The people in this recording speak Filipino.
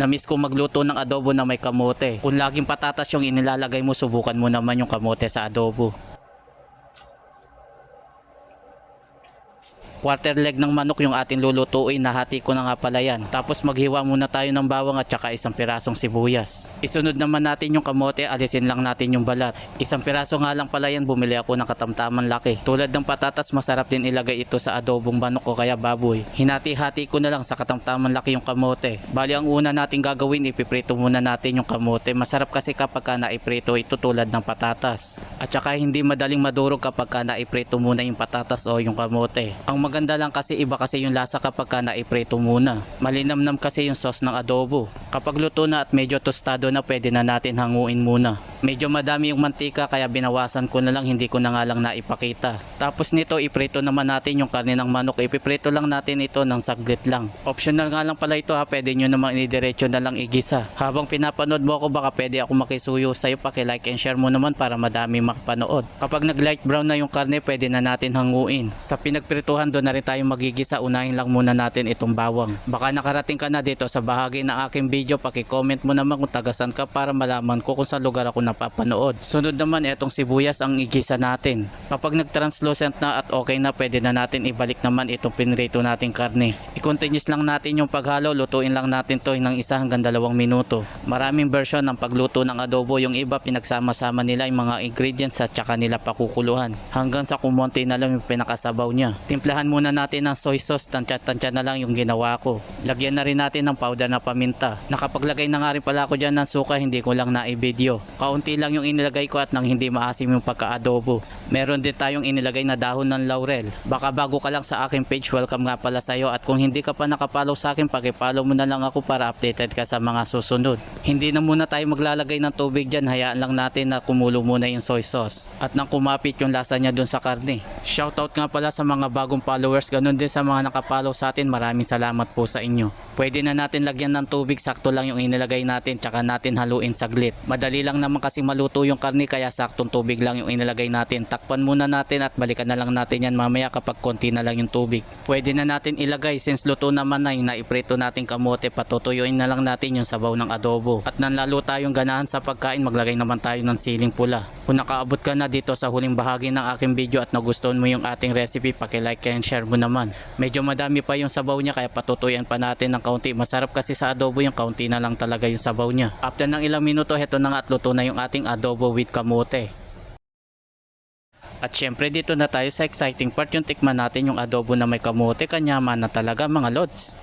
Namiss ko magluto ng adobo na may kamote. Kung laging patatas yung inilalagay mo, subukan mo naman yung kamote sa adobo. Quarter leg ng manok yung ating lulutuin, nahati ko na nga pala yan. Tapos maghiwa muna tayo ng bawang at saka isang pirasong sibuyas. Isunod naman natin yung kamote, alisin lang natin yung balat. Isang piraso nga lang pala yan, bumili ako ng katamtaman laki. Tulad ng patatas, masarap din ilagay ito sa adobong manok o kaya baboy. Hinati-hati ko na lang sa katamtaman laki yung kamote. Bali ang una natin gagawin, ipiprito muna natin yung kamote. Masarap kasi kapag ka naiprito ito tulad ng patatas. At saka hindi madaling madurog kapag ka naiprito muna yung patatas o yung kamote. Ang maganda lang kasi iba kasi yung lasa kapag ka naiprito muna. Malinamnam kasi yung sauce ng adobo. Kapag luto na at medyo tostado na, pwede na natin hanguin muna. Medyo madami yung mantika kaya binawasan ko na lang, hindi ko na nga lang naipakita. Tapos nito iprito naman natin yung karne ng manok. Ipiprito lang natin ito ng saglit lang. Optional nga lang pala ito ha, pwede nyo naman inidiretso na lang igisa. Habang pinapanood mo ako, baka pwede ako makisuyo sa'yo, paki-like and share mo naman para madami makapanood. Kapag nag light brown na yung karne, pwede na natin hanguin. Sa pinagprituhan doon na rin tayo magigisa, unahin lang muna natin itong bawang. Baka nakarating ka na dito sa bahagi ng aking video, paki-comment mo naman kung tagasan ka para malaman ko kung sa lugar ako napapanood. Sunod naman itong sibuyas ang igisa natin. Kapag nag-translucent na at okay na, pwede na natin ibalik naman itong pinrito nating karne. I-continuous lang natin yung paghalo, lutuin lang natin to ng 1 hanggang 2 minuto. Maraming version ng pagluto ng adobo, yung iba pinagsama-sama nila yung mga ingredients at saka nila pakukuluhan. Hanggang sa kumonti na lang yung pinakasabaw niya. Timplahan muna natin ng soy sauce, tansya-tansya na lang yung ginawa ko. Lagyan na rin natin ng powder na paminta. Nakapaglagay na nga rin pala ako dyan ng suka, hindi ko lang na-video. Kaunti lang yung inilagay ko at nang hindi maasim yung pagka-adobo. Meron din tayong inilagay na dahon ng laurel. Baka bago ka lang sa aking page, welcome nga pala sa'yo. At kung hindi ka pa nakapollow sa akin, paki-follow mo na lang ako para updated ka sa mga susunod. Hindi na muna tayo maglalagay ng tubig dyan, hayaan lang natin na kumulo muna yung soy sauce. At nang kumapit yung lasa niya dun sa karne. Shoutout nga pala sa mga bagong followers, ganun din sa mga nakapollow sa atin, maraming salamat po sa inyo. Pwede na natin lagyan ng tubig, sakto lang yung inilagay natin, tsaka natin haluin saglit. Madali lang naman kasi maluto yung karne, kaya saktong tubig lang yung inilagay natin. Takpan muna natin at balikan na lang natin yan mamaya kapag konti na lang yung tubig. Pwede na natin ilagay, since luto naman na yung naiprito nating kamote, patutuyuin na lang natin yung sabaw ng adobo. At nang lalo tayong ganahan sa pagkain, maglagay naman tayo ng siling pula. Kung nakaabot ka na dito sa huling bahagi ng aking video at nagustuhan mo yung ating recipe, paki-like and share mo naman. Medyo madami pa yung sabaw niya kaya patutuyan pa natin ng kaunti. Masarap kasi sa adobo yung kaunti na lang talaga yung sabaw niya. After ng ilang minuto, heto na nga at luto na yung ating adobo with kamote. At syempre dito na tayo sa exciting part, yung tikman natin yung adobo na may kamote. Kanyaman na talaga mga lods.